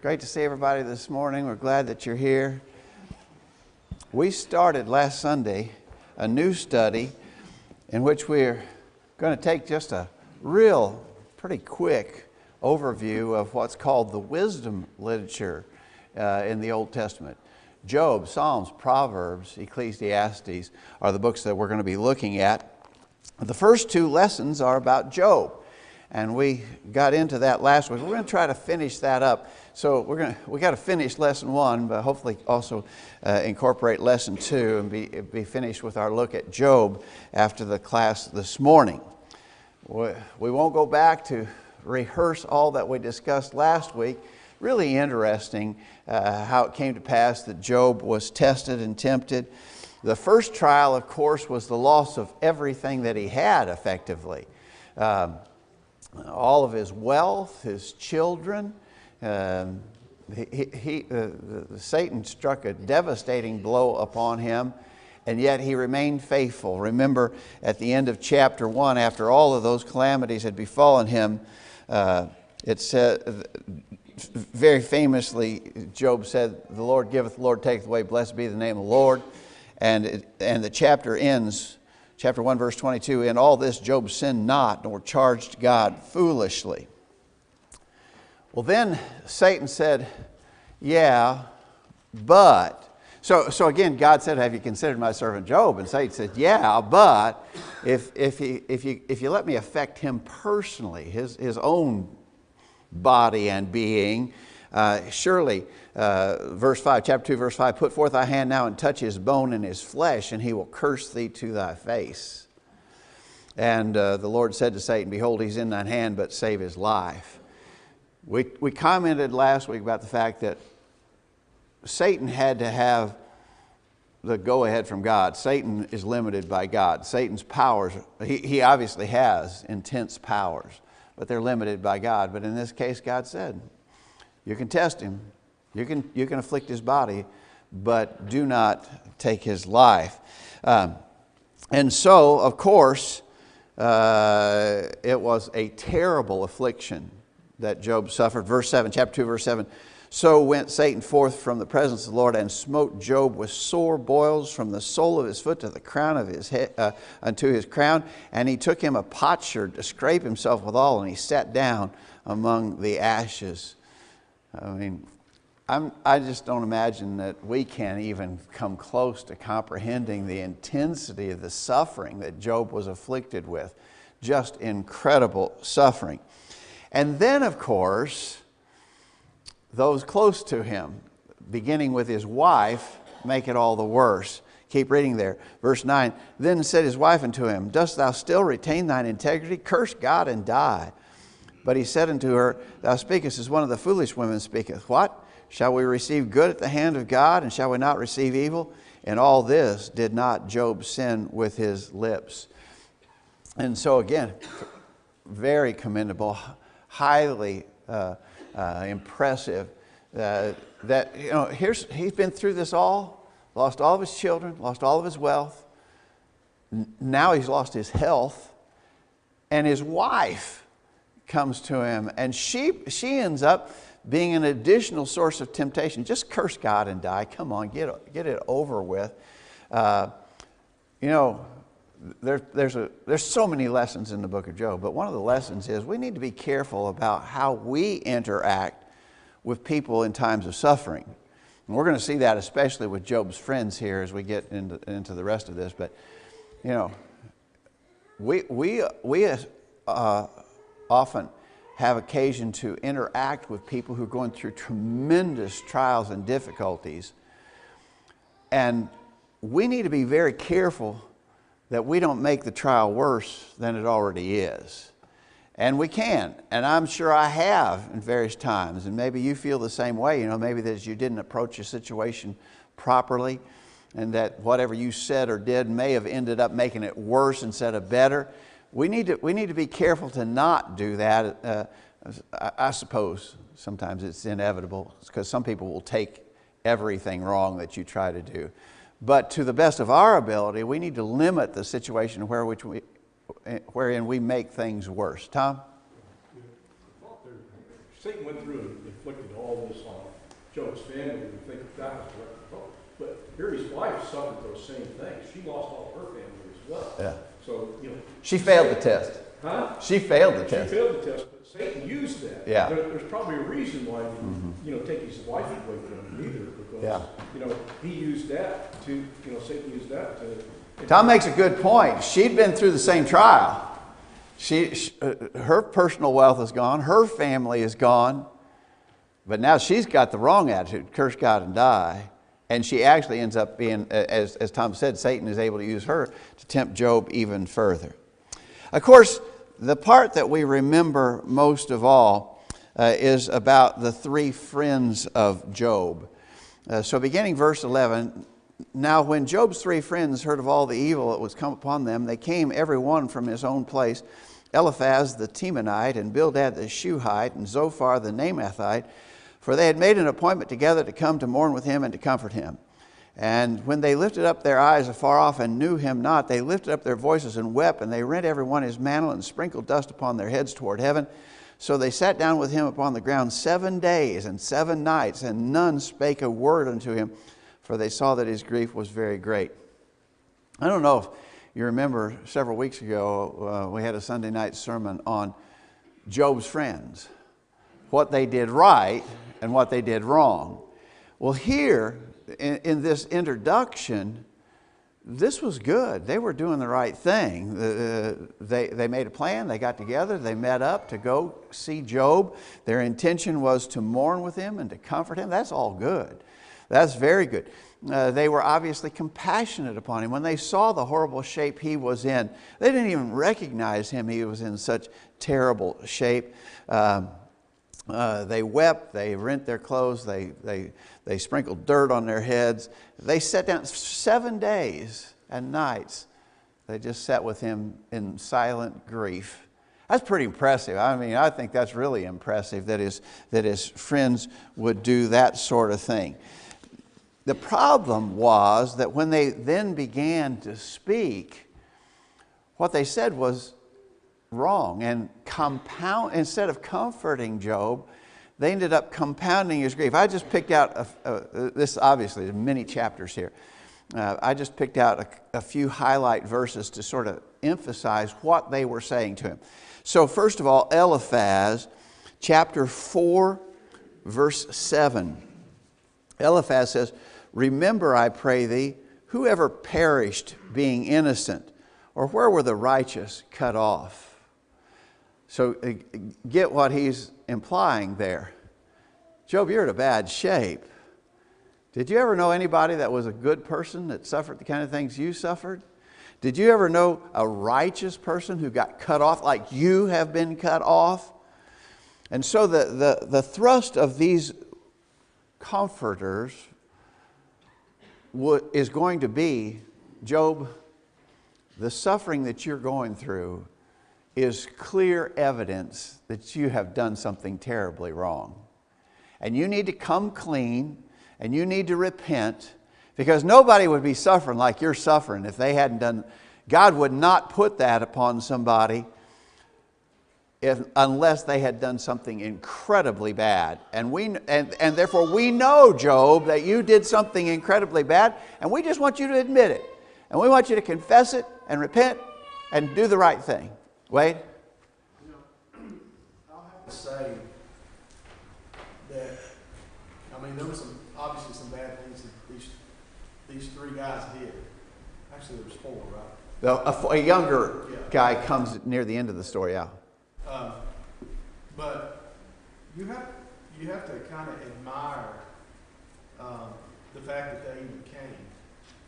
Great to see everybody this morning. We're glad that you're here. We started last Sunday a new study in which we're going to take just a pretty quick overview of what's called the wisdom literature in the Old Testament. Job, Psalms, Proverbs, Ecclesiastes are the books that we're going to be looking at. The first two lessons are about Job, and we got into that last week. We're going to try to finish that up. So we got to finish lesson 1, but hopefully also incorporate lesson 2 and be finished with our look at Job after the class this morning. We won't go back to rehearse all that we discussed last week. Really interesting how it came to pass that Job was tested and tempted. The first trial, of course, was the loss of everything that he had effectively. All of his wealth, his children. Satan struck a devastating blow upon him, and yet he remained faithful. Remember, at the end of chapter 1, after all of those calamities had befallen him, it said, very famously, Job said, "The Lord giveth, the Lord taketh away, blessed be the name of the Lord." And the chapter ends, chapter 1, verse 22, "In all this Job sinned not, nor charged God foolishly." Well, then Satan said, "Yeah, but..." So again, God said, "Have you considered my servant Job?" And Satan said, "Yeah, but if you let me affect him personally, his own body and being, surely," verse 5, chapter 2, verse 5, "Put forth thy hand now and touch his bone and his flesh, and he will curse thee to thy face." And the Lord said to Satan, "Behold, he's in thine hand, but save his life." We commented last week about the fact that Satan had to have the go-ahead from God. Satan is limited by God. Satan's powers, he obviously has intense powers, but they're limited by God. But in this case, God said, you can test him, you can afflict his body, but do not take his life. And so, of course, it was a terrible affliction that Job suffered. Verse 7, chapter 2, verse 7. "So went Satan forth from the presence of the Lord and smote Job with sore boils from the sole of his foot to the crown of his head, unto his crown. And he took him a potsherd to scrape himself withal, and he sat down among the ashes." I mean, I just don't imagine that we can even come close to comprehending the intensity of the suffering that Job was afflicted with. Just incredible suffering. And then, of course, those close to him, beginning with his wife, make it all the worse. Keep reading there. Verse 9, "Then said his wife unto him, Dost thou still retain thine integrity? Curse God and die. But he said unto her, Thou speakest as one of the foolish women speaketh. What? Shall we receive good at the hand of God, and shall we not receive evil? In all this did not Job sin with his lips." And so again, very commendable, highly impressive that he's been through this all, lost all of his children, lost all of his wealth. Now he's lost his health, and his wife comes to him, and she ends up being an additional source of temptation. Just curse God and die. Come on, get it over with. There's so many lessons in the book of Job, but one of the lessons is we need to be careful about how we interact with people in times of suffering. And we're going to see that especially with Job's friends here as we get into the rest of this. But we often have occasion to interact with people who are going through tremendous trials and difficulties, and we need to be very careful that we don't make the trial worse than it already is. And we can, and I'm sure I have in various times, and maybe you feel the same way. Maybe that you didn't approach a situation properly, and that whatever you said or did may have ended up making it worse instead of better. We need to be careful to not do that. I suppose sometimes it's inevitable, because some people will take everything wrong that you try to do. But to the best of our ability, we need to limit the situation wherein we make things worse. Tom? Satan went through and inflicted all this on Job's family. We think that was direct result. But here his wife suffered those same things. She lost all her family as well. Yeah. So, you know. She failed the test. Huh? She failed the test. She failed the test, but Satan used that. Yeah. There's probably a reason why he didn't, you know, take his wife away from him either, because, you know, he used that to, you know, Satan used that to. Tom makes a good point. She'd been through the same trial. Her personal wealth is gone. Her family is gone. But now she's got the wrong attitude, curse God and die. And she actually ends up being, as Tom said, Satan is able to use her to tempt Job even further. Of course, the part that we remember most of all is about the three friends of Job. So beginning verse 11, now when Job's three friends heard of all the evil that was come upon them, they came every one from his own place, Eliphaz the Temanite, and Bildad the Shuhite, and Zophar the Naamathite, for they had made an appointment together to come to mourn with him and to comfort him. And when they lifted up their eyes afar off and knew him not, they lifted up their voices and wept, and they rent every one his mantle and sprinkled dust upon their heads toward heaven. So they sat down with him upon the ground 7 days and 7 nights, and none spake a word unto him, for they saw that his grief was very great. I don't know if you remember several weeks ago, we had a Sunday night sermon on Job's friends, what they did right and what they did wrong. Well, here in this introduction, this was good. They were doing the right thing. They made a plan. They got together. They met up to go see Job. Their intention was to mourn with him and to comfort him. That's all good. That's very good. They were obviously compassionate upon him. When they saw the horrible shape he was in, they didn't even recognize him. He was in such terrible shape. They wept, they rent their clothes, they sprinkled dirt on their heads. They sat down 7 days and nights. They just sat with him in silent grief. That's pretty impressive. I mean, I think that's really impressive that his friends would do that sort of thing. The problem was that when they then began to speak, what they said was wrong, and instead of comforting Job, they ended up compounding his grief. I just picked out this. Obviously there's many chapters here. I just picked out a few highlight verses to sort of emphasize what they were saying to him. So first of all, Eliphaz, chapter 4, verse 7. Eliphaz says, "Remember, I pray thee, whoever perished being innocent, or where were the righteous cut off?" So get what he's implying there. Job, you're in a bad shape. Did you ever know anybody that was a good person that suffered the kind of things you suffered? Did you ever know a righteous person who got cut off like you have been cut off? And so the thrust of these comforters is going to be, Job, the suffering that you're going through is clear evidence that you have done something terribly wrong. And you need to come clean, and you need to repent, because nobody would be suffering like you're suffering if they hadn't done. God would not put that upon somebody unless they had done something incredibly bad. And therefore we know, Job, that you did something incredibly bad, and we just want you to admit it. And we want you to confess it and repent and do the right thing. Wade? I'll have to say that, I mean, there was obviously some bad things that these three guys did. Actually, there was 4, right? A younger guy comes near the end of the story, yeah. But you have to kind of admire the fact that they even came.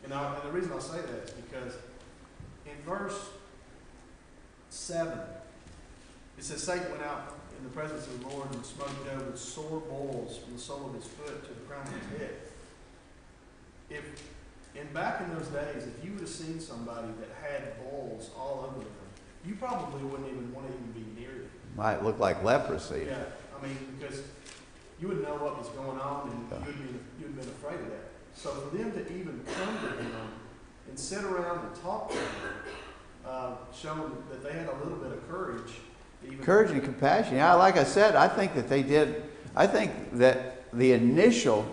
And the reason I'll say that is because in verse 7, it says, Satan went out in the presence of the Lord and smote Job with sore boils from the sole of his foot to the crown of his head. Back in those days, if you would have seen somebody that had boils all over them, you probably wouldn't even want to even be near them. Might look like leprosy. Yeah, I mean, because you wouldn't know what was going on, and you'd have been afraid of that. So for them to even come to him and sit around and talk to him, showing that they had a little bit of courage, Courage and compassion. Yeah, like I said, I think that they did. I think that the initial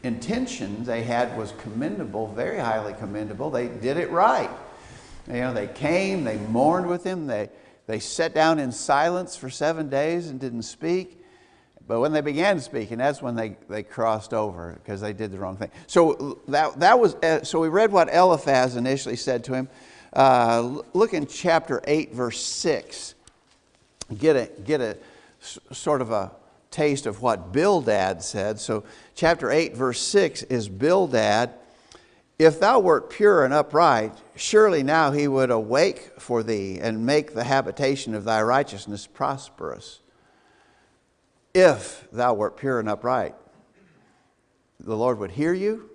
intention they had was commendable, very highly commendable. They did it right. They came, they mourned with him, they sat down in silence for 7 days and didn't speak. But when they began speaking, that's when they crossed over, because they did the wrong thing. So that was. So we read what Eliphaz initially said to him. Look in chapter 8, verse 6. Get a sort of a taste of what Bildad said. So chapter 8, verse 6 is Bildad. If thou wert pure and upright, surely now he would awake for thee and make the habitation of thy righteousness prosperous. If thou wert pure and upright, the Lord would hear you,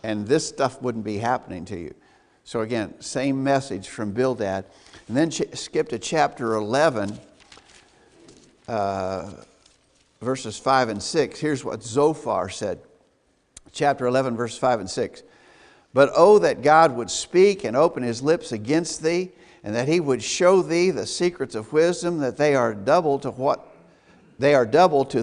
and this stuff wouldn't be happening to you. So again, same message from Bildad. And then skip to chapter 11, verses 5 and 6. Here's what Zophar said. Chapter 11, verse 5 and 6. But oh, that God would speak and open his lips against thee, and that he would show thee the secrets of wisdom, that they are double to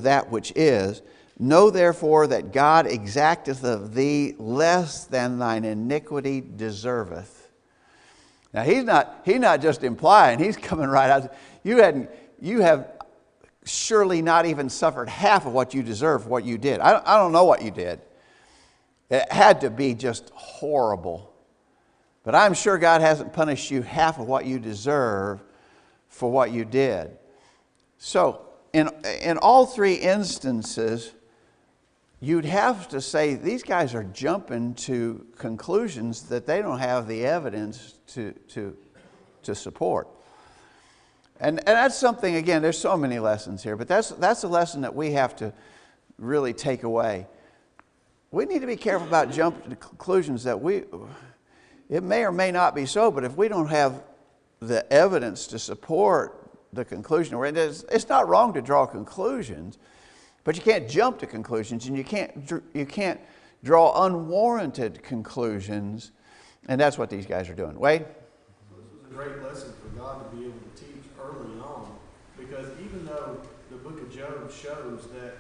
that which is. Know therefore that God exacteth of thee less than thine iniquity deserveth. Now he's not just implying, he's coming right out. You have surely not even suffered half of what you deserve, what you did. I don't know what you did. It had to be just horrible. But I'm sure God hasn't punished you half of what you deserve for what you did. So in all three instances, you'd have to say these guys are jumping to conclusions that they don't have the evidence to support. And that's something, again, there's so many lessons here, but that's a lesson that we have to really take away. We need to be careful about jumping to conclusions that it may or may not be so, but if we don't have the evidence to support the conclusion, it's not wrong to draw conclusions, but you can't jump to conclusions, and you can't draw unwarranted conclusions, and that's what these guys are doing. Wade? This was a great lesson for God to be able to teach early on, because even though the book of Job shows that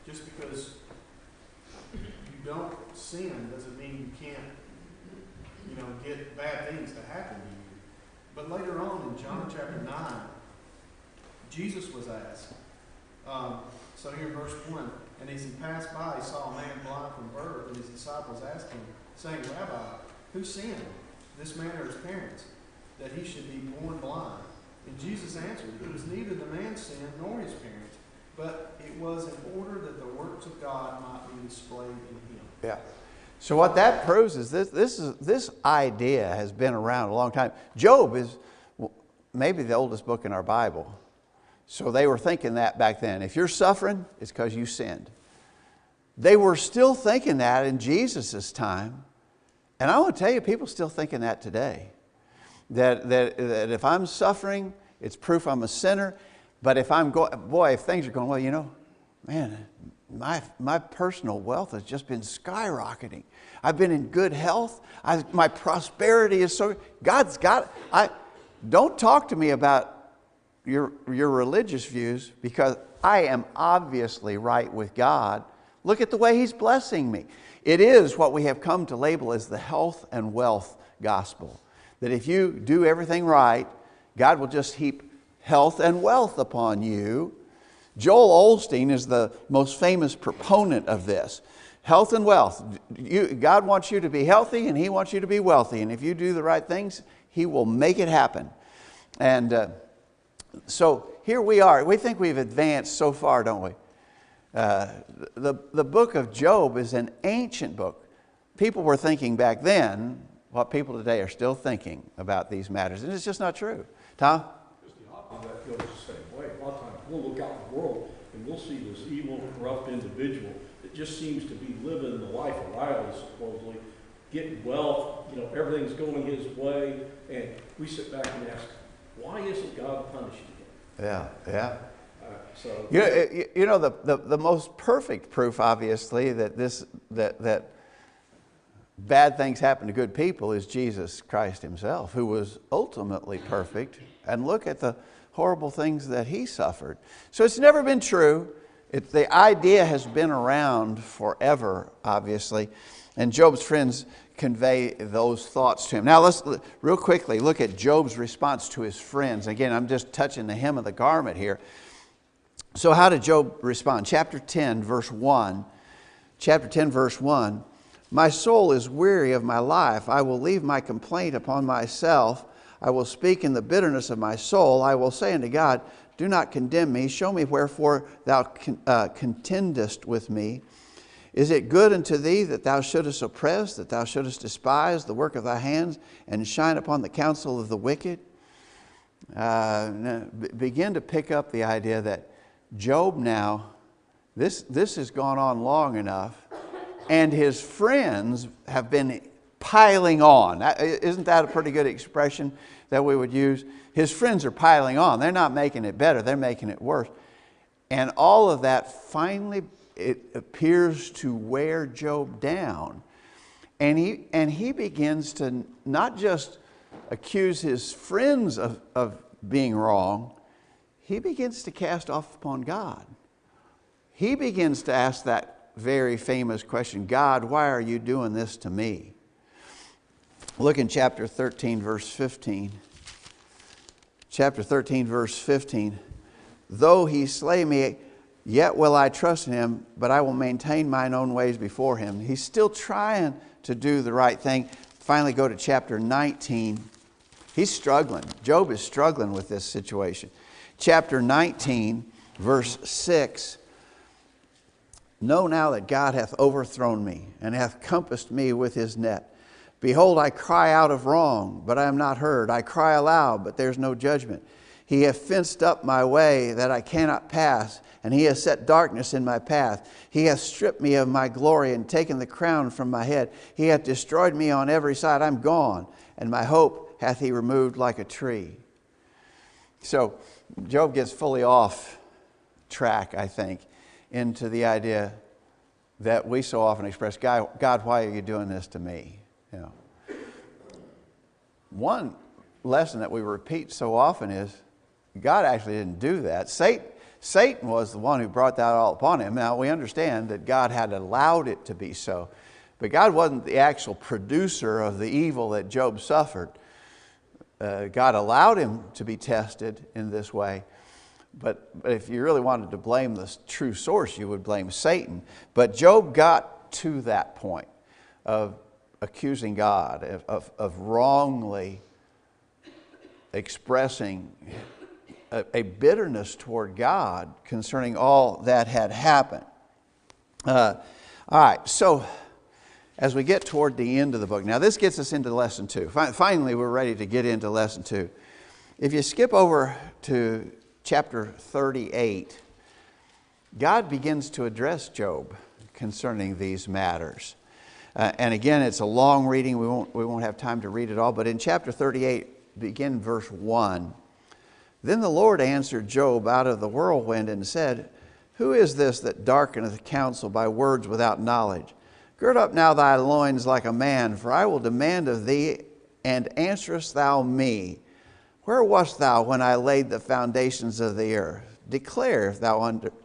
just because you don't sin doesn't mean you can't, get bad things to happen to you. But later on in John chapter 9, Jesus was asked. So here in verse 1, and as he passed by, he saw a man blind from birth, and his disciples asked him, saying, Rabbi, who sinned, this man or his parents, that he should be born blind? And Jesus answered, it was neither the man's sin nor his parents, but it was in order that the works of God might be displayed in him. Yeah. So what that proves is this idea has been around a long time. Job is maybe the oldest book in our Bible. So they were thinking that back then. If you're suffering, it's because you sinned. They were still thinking that in Jesus' time. And I want to tell you, people still thinking that today. That if I'm suffering, it's proof I'm a sinner. But if if things are going well, man, my personal wealth has just been skyrocketing. I've been in good health. My prosperity is so. God's got it. Don't talk to me about your religious views, because I am obviously right with God. Look at the way He's blessing me. It is what we have come to label as the health and wealth gospel. That if you do everything right, God will just heap health and wealth upon you. Joel Osteen is the most famous proponent of this. Health and wealth. God wants you to be healthy, and He wants you to be wealthy. And if you do the right things, He will make it happen. And so here we are. We think we've advanced so far, don't we? The book of Job is an ancient book. People were thinking back then what people today are still thinking about these matters. And it's just not true. Tom? Just the opposite of that goes the same way. A lot of times we'll look out in the world and we'll see this evil, corrupt individual that just seems to be living the life of Riley, supposedly, getting wealth, everything's going his way, and we sit back and ask, why isn't God punishing him? Yeah. The most perfect proof, obviously, that bad things happen to good people is Jesus Christ himself, who was ultimately perfect. And look at the horrible things that he suffered. So it's never been true. The idea has been around forever, obviously. And Job's friends convey those thoughts to him. Now let's real quickly look at Job's response to his friends. Again, I'm just touching the hem of the garment here. So how did Job respond? Chapter 10, verse 1. Chapter 10, verse 1. My soul is weary of my life. I will leave my complaint upon myself. I will speak in the bitterness of my soul. I will say unto God, do not condemn me. Show me wherefore thou contendest with me. Is it good unto thee that thou shouldest oppress, that thou shouldest despise the work of thy hands, and shine upon the counsel of the wicked? Begin to pick up the idea that Job now, this has gone on long enough, and his friends have been piling on. Isn't that a pretty good expression that we would use? His friends are piling on. They're not making it better, they're making it worse. And all of that finally, it appears to wear Job down. And he begins to not just accuse his friends of being wrong, he begins to cast off upon God. He begins to ask that very famous question, God, why are you doing this to me? Look in chapter 13, verse 15. Chapter 13, verse 15. Though he slay me, yet will I trust in him, but I will maintain mine own ways before him. He's still trying to do the right thing. Finally go to chapter 19. He's struggling. Job is struggling with this situation. Chapter 19, verse 6. Know now that God hath overthrown me, and hath compassed me with his net. Behold, I cry out of wrong, but I am not heard. I cry aloud, but there is no judgment. He hath fenced up my way that I cannot pass, and he hath set darkness in my path. He hath stripped me of my glory and taken the crown from my head. He hath destroyed me on every side. I'm gone, and my hope hath he removed like a tree. So Job gets fully off track, I think, into the idea that we so often express, God, why are you doing this to me? You know. One lesson that we repeat so often is God actually didn't do that. Satan was the one who brought that all upon him. Now we understand that God had allowed it to be so, but God wasn't the actual producer of the evil that Job suffered. God allowed him to be tested in this way. But if you really wanted to blame the true source, you would blame Satan. But Job got to that point of accusing God, of wrongly expressing a bitterness toward God concerning all that had happened. All right, so as we get toward the end of the book, now this gets us into lesson 2. Finally, we're ready to get into lesson 2. If you skip over to chapter 38, God begins to address Job concerning these matters. And again, it's a long reading. We won't have time to read it all. But in chapter 38, begin verse 1. Then the Lord answered Job out of the whirlwind and said, Who is this that darkeneth counsel by words without knowledge? Gird up now thy loins like a man, for I will demand of thee, and answerest thou me. Where wast thou when I laid the foundations of the earth? Declare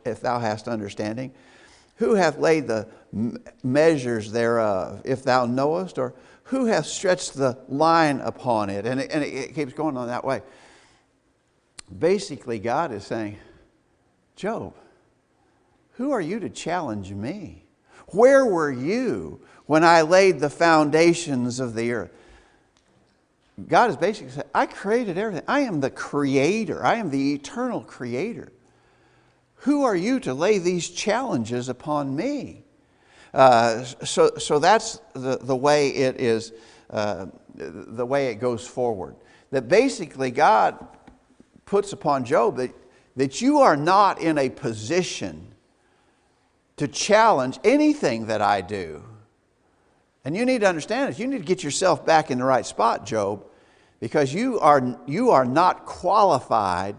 if thou hast understanding. Who hath laid the measures thereof, if thou knowest? Or who hath stretched the line upon it? And it keeps going on that way. Basically, God is saying, Job, who are you to challenge me? Where were you when I laid the foundations of the earth? God is basically saying, I created everything. I am the creator. I am the eternal creator. Who are you to lay these challenges upon me? So that's the way it is, the way it goes forward. That basically God puts upon Job that you are not in a position to challenge anything that I do. And you need to understand this. You need to get yourself back in the right spot, Job, because you are not qualified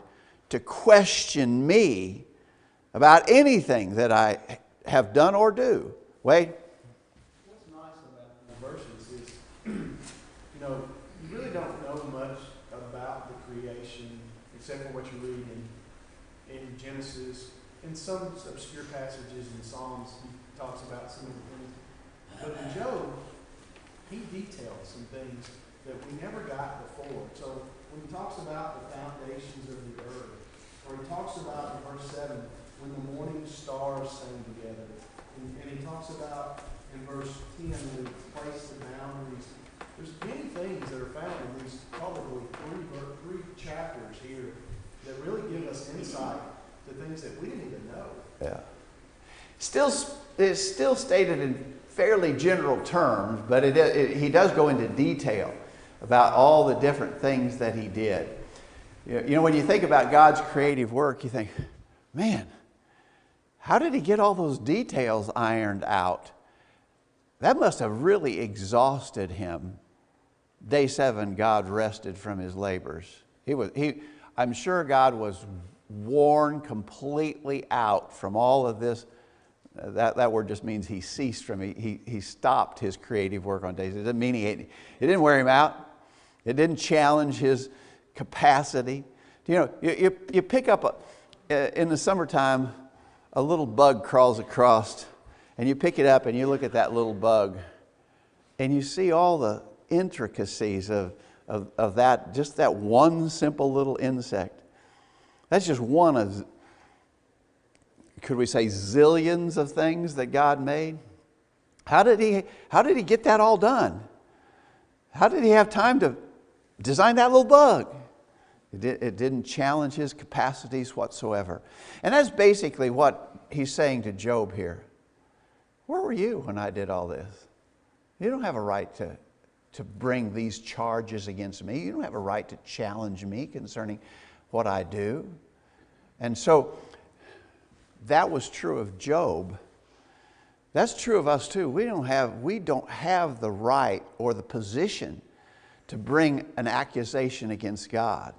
to question me about anything that I have done or do. Wade? What's nice about the verses Genesis. In some obscure passages in Psalms, he talks about some of the things. But in Job, he details some things that we never got before. So when he talks about the foundations of the earth, or he talks about in verse 7, when the morning stars sang together, and he talks about in verse 10, when he placed the boundaries. There's many things that are found in these probably three chapters here that really give us insight to things that we didn't even know. Yeah. It's still stated in fairly general terms, but he does go into detail about all the different things that he did. You know, when you think about God's creative work, you think, man, how did he get all those details ironed out? That must have really exhausted him. Day 7, God rested from his labors. I'm sure God was worn completely out from all of this. That word just means he ceased from it. He stopped his creative work on days. It doesn't mean it didn't wear him out. It didn't challenge his capacity. You know, you pick up in the summertime, a little bug crawls across, and you pick it up and you look at that little bug, and you see all the intricacies of that, just that one simple little insect. That's just one of, could we say, zillions of things that God made? How did he get that all done? How did he have time to design that little bug? It didn't challenge his capacities whatsoever. And that's basically what he's saying to Job here. Where were you when I did all this? You don't have a right to bring these charges against me. You don't have a right to challenge me concerning what I do. And so that was true of Job. That's true of us too. We don't have the right or the position to bring an accusation against God.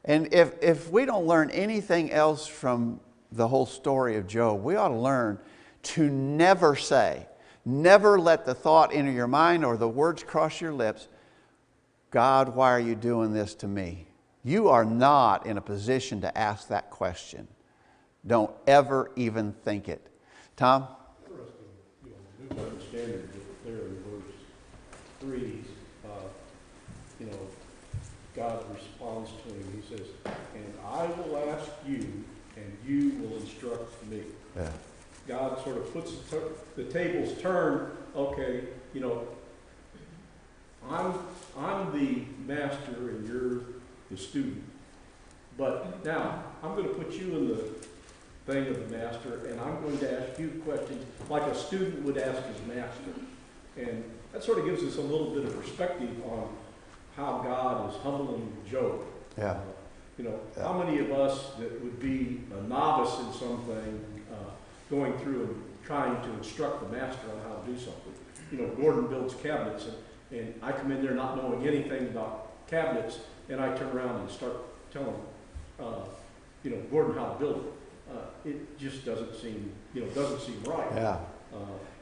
And if we don't learn anything else from the whole story of Job, we ought to learn to never say, never let the thought enter your mind or the words cross your lips, God, why are you doing this to me? You are not in a position to ask that question. Don't ever even think it. Tom? New Time Standard there in verse 3, God responds to him. He says, and I will ask you, and you will instruct me. Yeah. God sort of puts the tables turn. Okay, I'm the master and you're the student. But now I'm going to put you in the thing of the master, and I'm going to ask you questions like a student would ask his master. And that sort of gives us a little bit of perspective on how God is humbling Job. Yeah. How many of us that would be a novice in something, going through and trying to instruct the master on how to do something? Gordon builds cabinets, and I come in there not knowing anything about cabinets, and I turn around and start telling Gordon how to build it. It just doesn't seem right. Yeah.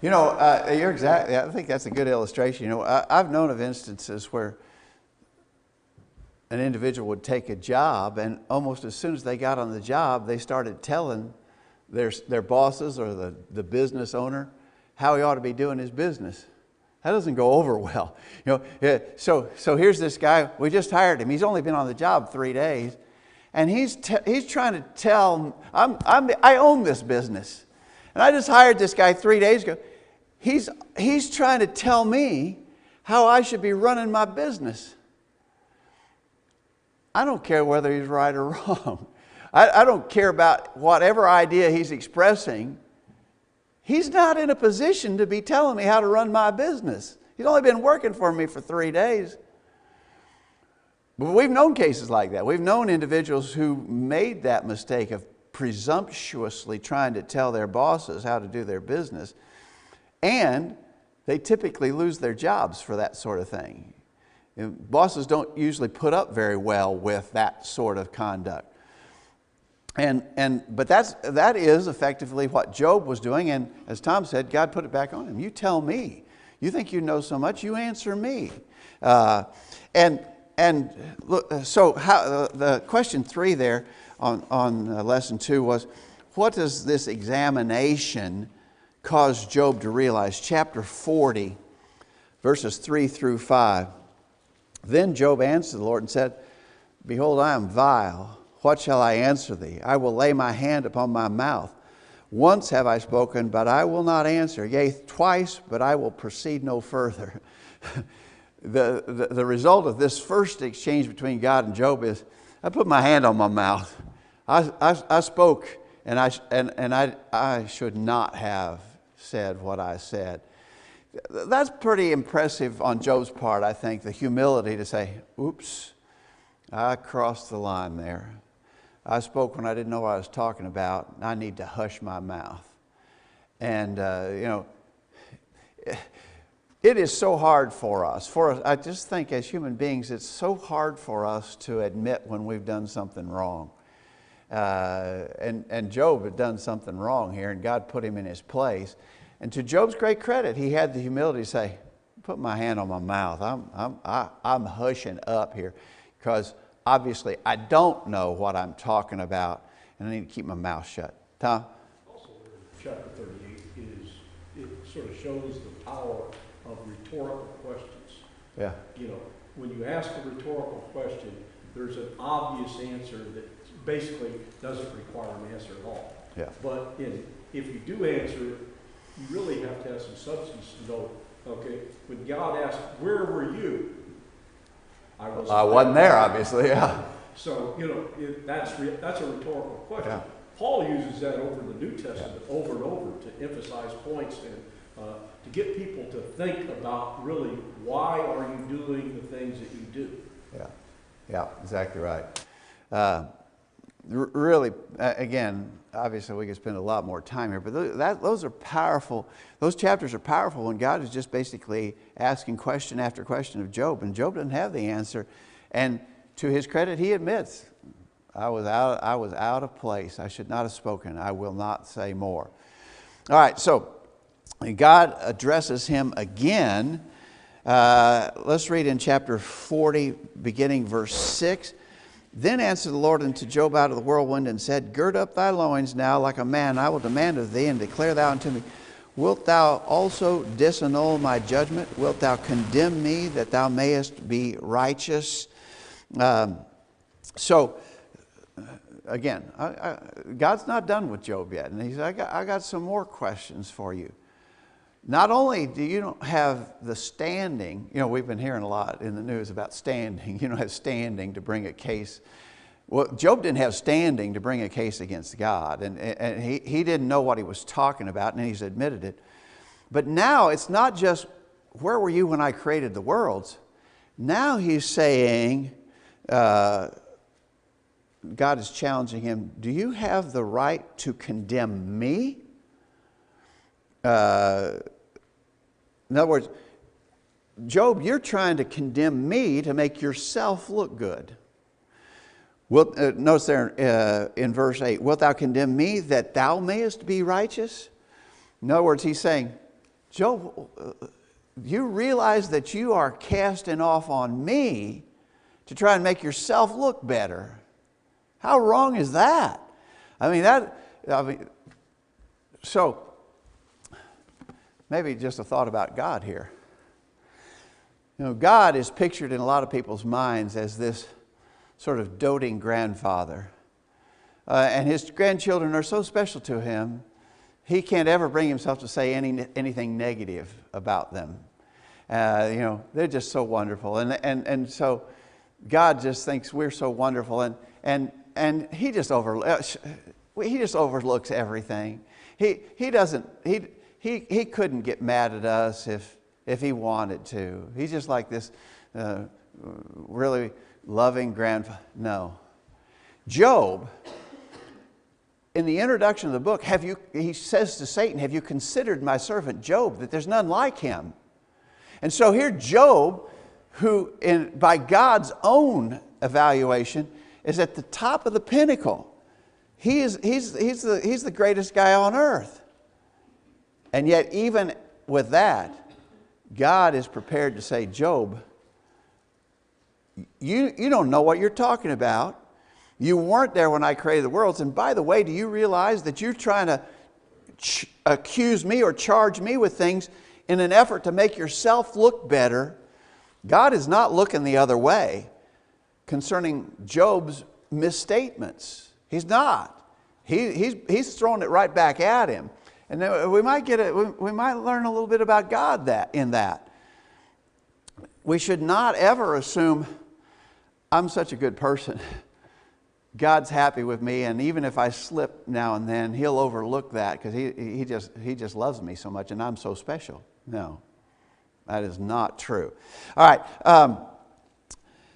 You're exactly. I think that's a good illustration. I've known of instances where an individual would take a job, and almost as soon as they got on the job, they started telling their bosses or the business owner how he ought to be doing his business. That doesn't go over well. So here's this guy. We just hired him. He's only been on the job 3 days, and he's trying to tell I own this business, and I just hired this guy 3 days ago. He's trying to tell me how I should be running my business. I don't care whether he's right or wrong. I don't care about whatever idea he's expressing. He's not in a position to be telling me how to run my business. He's only been working for me for 3 days. But we've known cases like that. We've known individuals who made that mistake of presumptuously trying to tell their bosses how to do their business. And they typically lose their jobs for that sort of thing. Bosses don't usually put up very well with that sort of conduct. But that is effectively what Job was doing. And as Tom said, God put it back on him. You tell me. You think you know so much, you answer me. And and look, so the question 3 there on lesson 2 was, what does this examination cause Job to realize? Chapter 40, verses 3 through 5. Then Job answered the Lord and said, Behold, I am vile. What shall I answer thee? I will lay my hand upon my mouth. Once have I spoken, but I will not answer. Yea, twice, but I will proceed no further. The result of this first exchange between God and Job is, I put my hand on my mouth. I spoke, and I should not have said what I said. That's pretty impressive on Job's part, I think, the humility to say, oops, I crossed the line there. I spoke when I didn't know what I was talking about. I need to hush my mouth. And, it is so hard for us. I just think as human beings, it's so hard for us to admit when we've done something wrong. And Job had done something wrong here, and God put him in his place. And to Job's great credit, he had the humility to say, put my hand on my mouth. I'm hushing up here because obviously I don't know what I'm talking about, and I need to keep my mouth shut. Tom? Also, chapter 38 it sort of shows the power of rhetorical questions. Yeah. When you ask a rhetorical question, there's an obvious answer that basically doesn't require an answer at all. Yeah. But if you do answer it, you really have to have some substance to know, okay, when God asked, where were you? I wasn't there, obviously, yeah. So, that's a rhetorical question. Yeah. Paul uses that over the New Testament over and over to emphasize points and to get people to think about really why are you doing the things that you do. Yeah, exactly right. Really, again, obviously we could spend a lot more time here, but those are powerful. Those chapters are powerful when God is just basically asking question after question of Job, and Job doesn't have the answer. And to his credit, he admits, I was out of place. I should not have spoken. I will not say more. All right, so God addresses him again. Let's read in chapter 40, beginning verse 6. Then answered the Lord unto Job out of the whirlwind and said, Gird up thy loins now like a man. I will demand of thee, and declare thou unto me, Wilt thou also disannul my judgment? Wilt thou condemn me that thou mayest be righteous? Again, God's not done with Job yet. And he said, I got some more questions for you. Not only do you don't have the standing, we've been hearing a lot in the news about standing. You don't have standing to bring a case. Well, Job didn't have standing to bring a case against God. And he didn't know what he was talking about, and he's admitted it. But now it's not just, where were you when I created the worlds? Now he's saying, God is challenging him, do you have the right to condemn me? In other words, Job, you're trying to condemn me to make yourself look good. Notice there in verse 8, wilt thou condemn me that thou mayest be righteous? In other words, he's saying, Job, you realize that you are casting off on me to try and make yourself look better. How wrong is that? So maybe just a thought about God here. God is pictured in a lot of people's minds as this sort of doting grandfather. And his grandchildren are so special to him, he can't ever bring himself to say anything negative about them. They're just so wonderful. And so God just thinks we're so wonderful. And he just overlooks everything. He couldn't get mad at us if he wanted to. He's just like this really loving grandfather. No. Job, in the introduction of the book, he says to Satan, have you considered my servant Job, that there's none like him? And so here Job, who by God's own evaluation is at the top of the pinnacle. He's the greatest guy on earth. And yet even with that, God is prepared to say, Job, you don't know what you're talking about. You weren't there when I created the worlds. And by the way, do you realize that you're trying to accuse me or charge me with things in an effort to make yourself look better? God is not looking the other way concerning Job's misstatements. He's not. He's throwing it right back at him. And then we might learn a little bit about God in that. We should not ever assume I'm such a good person. God's happy with me, and even if I slip now and then, He'll overlook that because he just loves me so much, and I'm so special. No, that is not true. All right.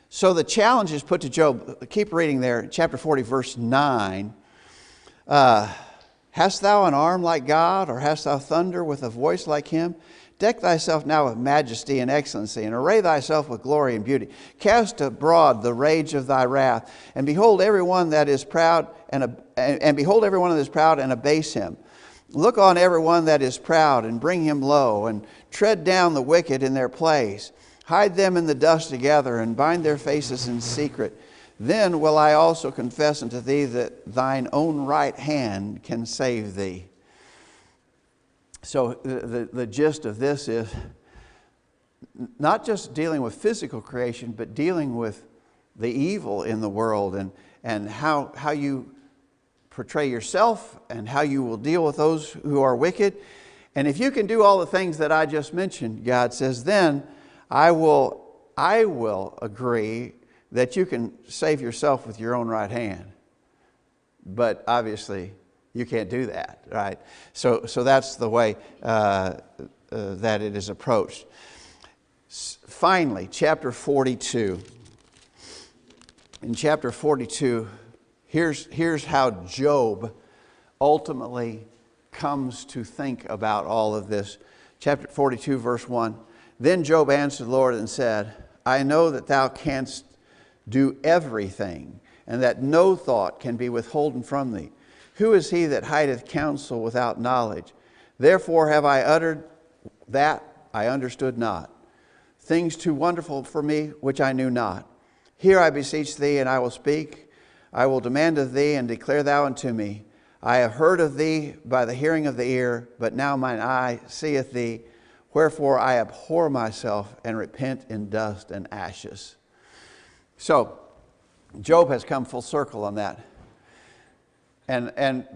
So the challenge is put to Job. Keep reading there, chapter 40, verse 9. Hast thou an arm like God, or hast thou thunder with a voice like Him? Deck thyself now with majesty and excellency, and array thyself with glory and beauty. Cast abroad the rage of thy wrath, and behold everyone that is proud, and behold everyone that is proud, and abase him. Look on everyone that is proud, and bring him low, and tread down the wicked in their place. Hide them in the dust together, and bind their faces in secret. Then will I also confess unto thee that thine own right hand can save thee. So the gist of this is not just dealing with physical creation, but dealing with the evil in the world and how you portray yourself and how you will deal with those who are wicked. And if you can do all the things that I just mentioned, God says, then I will agree that you can save yourself with your own right hand. But obviously, you can't do that, right? So that's the way that it is approached. Finally, chapter 42. In chapter 42, here's how Job ultimately comes to think about all of this. Chapter 42, verse 1. Then Job answered the Lord and said, I know that thou canst do everything, and that no thought can be withholden from thee. Who is he that hideth counsel without knowledge? Therefore have I uttered that I understood not, things too wonderful for me which I knew not. Hear, I beseech thee, and I will speak. I will demand of thee, and declare thou unto me. I have heard of thee by the hearing of the ear, but now mine eye seeth thee. Wherefore I abhor myself, and repent in dust and ashes. So, Job has come full circle on that. And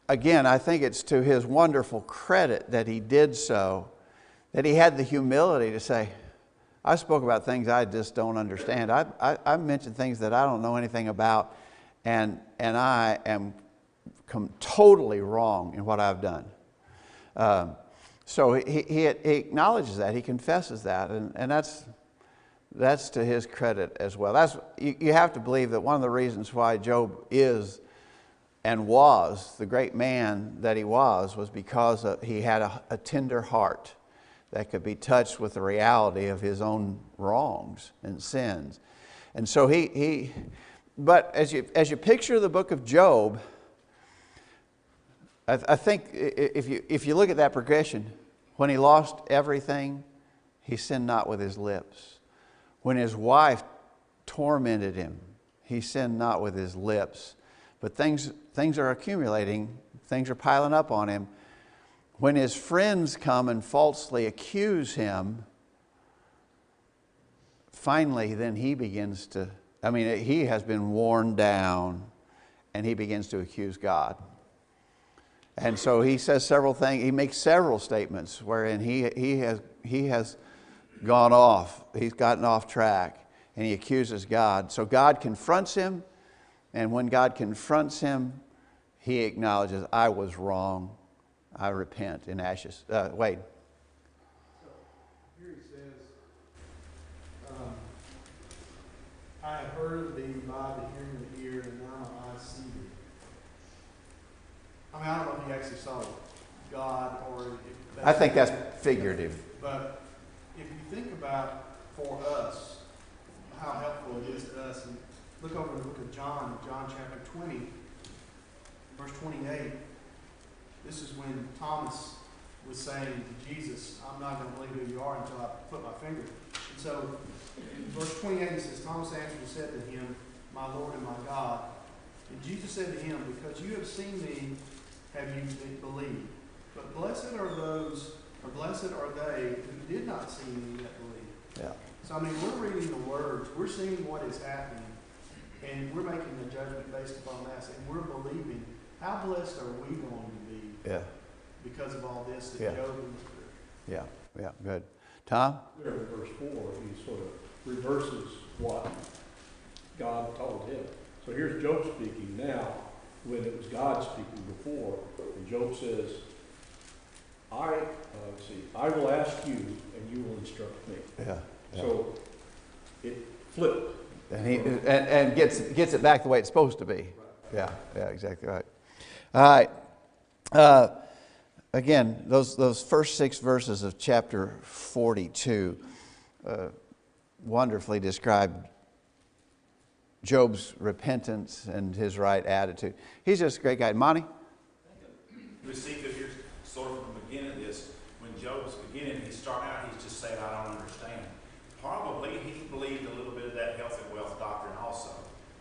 again, I think it's to his wonderful credit that he did so, that he had the humility to say, I spoke about things I just don't understand. I mentioned things that I don't know anything about, and I am totally wrong in what I've done. So he acknowledges that, he confesses that, and that's to his credit as well. You have to believe that one of the reasons why Job is and was the great man that he was because he had a tender heart that could be touched with the reality of his own wrongs and sins. And so but as you picture the book of Job, I think if you look at that progression, when he lost everything, he sinned not with his lips. When his wife tormented him, he sinned not with his lips. But things are accumulating, things are piling up on him. When his friends come and falsely accuse him, finally then he begins to, he has been worn down, and he begins to accuse God. And so he says several things, he makes several statements wherein he has gone off, he's gotten off track, and he accuses God. So God confronts him, and when God confronts him, he acknowledges, I was wrong, I repent in ashes. Wade. So here he says, I have heard of thee by the hearing of the ear, and now I see thee. I don't know if he actually saw God or if I think that's figurative. But if you think about for us, how helpful it is to us, and look over the book of John chapter 20, verse 28. This is when Thomas was saying to Jesus, I'm not going to believe who you are until I put my finger So, verse 28, it says, Thomas answered and said to him, My Lord and my God. And Jesus said to him, Because you have seen me, have you believed? But blessed are they who did not see me yet believe. Yeah. So, I mean, we're reading the words, we're seeing what is happening, and we're making a judgment based upon that, and we're believing. How blessed are we going to be because of all this that Job went through? Yeah, good. Tom? There in verse 4, he sort of reverses what God told him. So here's Job speaking now, when it was God speaking before, and Job says, I will ask you, and you will instruct me. Yeah. So it flipped. And gets it back the way it's supposed to be. Right. Yeah, exactly right. All right. Again, those first 6 verses of chapter 42 wonderfully describe Job's repentance and his right attitude. He's just a great guy. Monty? We see that here's sort of from the beginning of this, when Job was beginning, he started out, he's just saying, I don't understand. Probably he believed a little bit of that health and wealth doctrine also,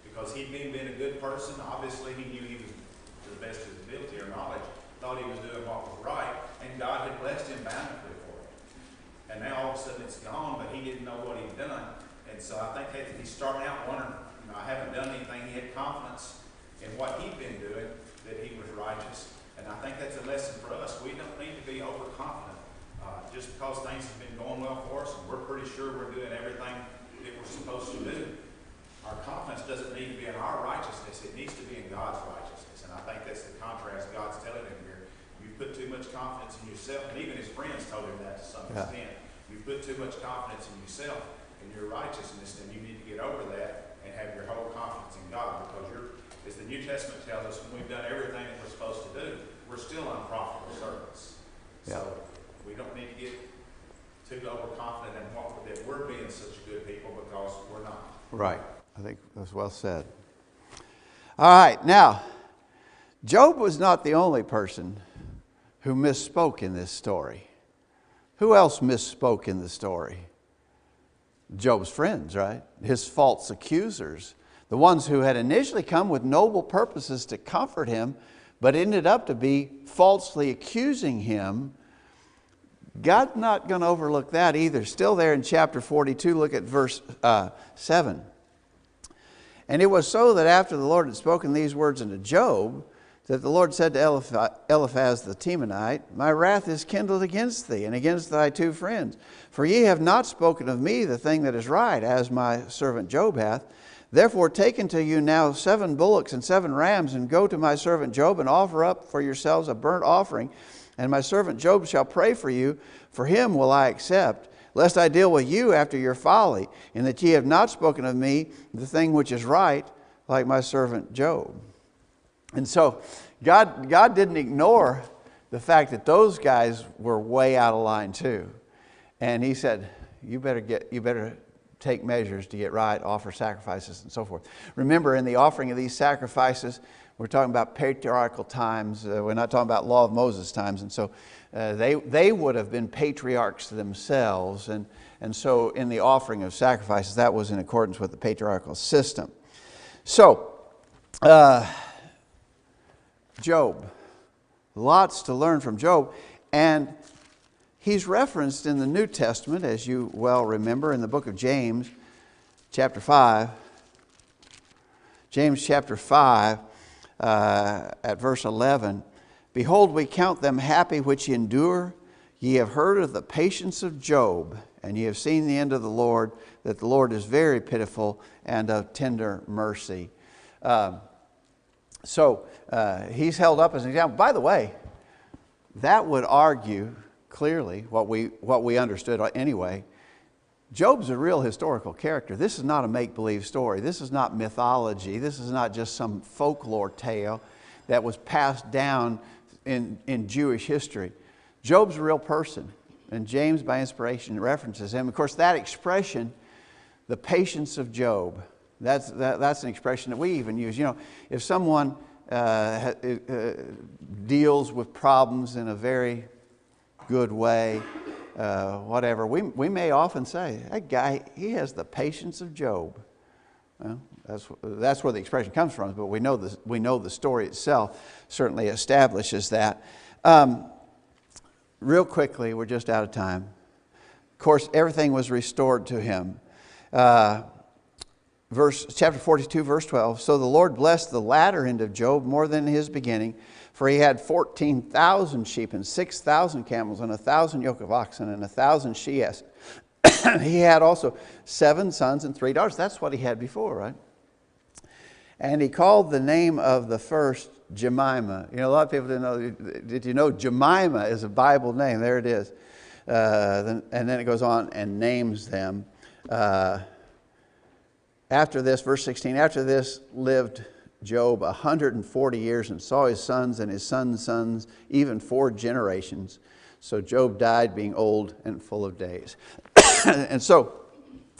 because he'd been being a good person. Obviously, he knew he was to the best of his ability or knowledge, thought he was doing what was right, and God had blessed him bountifully for it. And now all of a sudden it's gone, but he didn't know what he'd done. And so I think that he's starting out wondering, I haven't done anything. He had confidence in what he'd been doing, that he was righteous. And I think that's a lesson for us. We don't need to be overconfident. Just because things have been going well for us and we're pretty sure we're doing everything that we're supposed to do, our confidence doesn't need to be in our righteousness. It needs to be in God's righteousness. And I think that's the contrast God's telling him here. You put too much confidence in yourself, and even his friends told him that to some extent. You put too much confidence in yourself and your righteousness, then you need to get over that and have your whole confidence in God, because as the New Testament tells us, when we've done everything that we're supposed to do, we're still unprofitable servants. So we don't need to get too overconfident in that we're being such good people, because we're not. Right. I think that's well said. All right. Now, Job was not the only person who misspoke in this story. Who else misspoke in the story? Job's friends, right? His false accusers. The ones who had initially come with noble purposes to comfort him, but ended up to be falsely accusing him. God's not going to overlook that either. Still there in chapter 42, look at verse 7. And it was so that after the Lord had spoken these words unto Job, that the Lord said to Eliphaz the Temanite, My wrath is kindled against thee, and against thy 2 friends. For ye have not spoken of me the thing that is right, as my servant Job hath. Therefore take unto you now 7 bullocks and 7 rams, and go to my servant Job, and offer up for yourselves a burnt offering. And my servant Job shall pray for you. For him will I accept, lest I deal with you after your folly, in that ye have not spoken of me the thing which is right, like my servant Job. And so God didn't ignore the fact that those guys were way out of line too. And he said, you better take measures to get right, offer sacrifices and so forth. Remember, in the offering of these sacrifices, we're talking about patriarchal times. We're not talking about law of Moses times. And so they would have been patriarchs themselves. And so in the offering of sacrifices, that was in accordance with the patriarchal system. So, Job. Lots to learn from Job. And he's referenced in the New Testament, as you well remember, in the book of James, chapter 5. James chapter 5, at verse 11. Behold, we count them happy which endure. Ye have heard of the patience of Job, and ye have seen the end of the Lord, that the Lord is very pitiful and of tender mercy. So he's held up as an example. By the way, that would argue clearly what we understood anyway. Job's a real historical character. This is not a make-believe story. This is not mythology. This is not just some folklore tale that was passed down in Jewish history. Job's a real person, and James, by inspiration, references him. Of course, that expression, the patience of Job, that's an expression that we even use. You know, if someone deals with problems in a very good way, whatever. We may often say, that guy, he has the patience of Job. Well, that's where the expression comes from, but we know the story itself certainly establishes that. Real quickly, we're just out of time. Of course, everything was restored to him. Chapter 42, verse 12. So the Lord blessed the latter end of Job more than his beginning, for he had 14,000 sheep and 6,000 camels and 1,000 yoke of oxen and 1,000 she-asses. He had also 7 sons and 3 daughters. That's what he had before, right? And he called the name of the first Jemima. You know, a lot of people didn't know. Did you know Jemima is a Bible name? There it is. And then it goes on and names them. After this, verse 16, after this lived Job 140 years and saw his sons and his sons' sons, even 4 generations. So Job died being old and full of days. And so,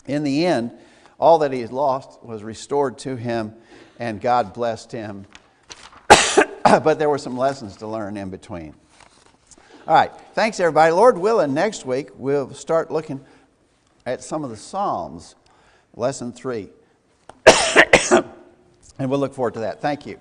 in the end, all that he had lost was restored to him, and God blessed him. But there were some lessons to learn in between. All right, thanks everybody. Lord willing, next week we'll start looking at some of the Psalms, lesson 3. And we'll look forward to that. Thank you.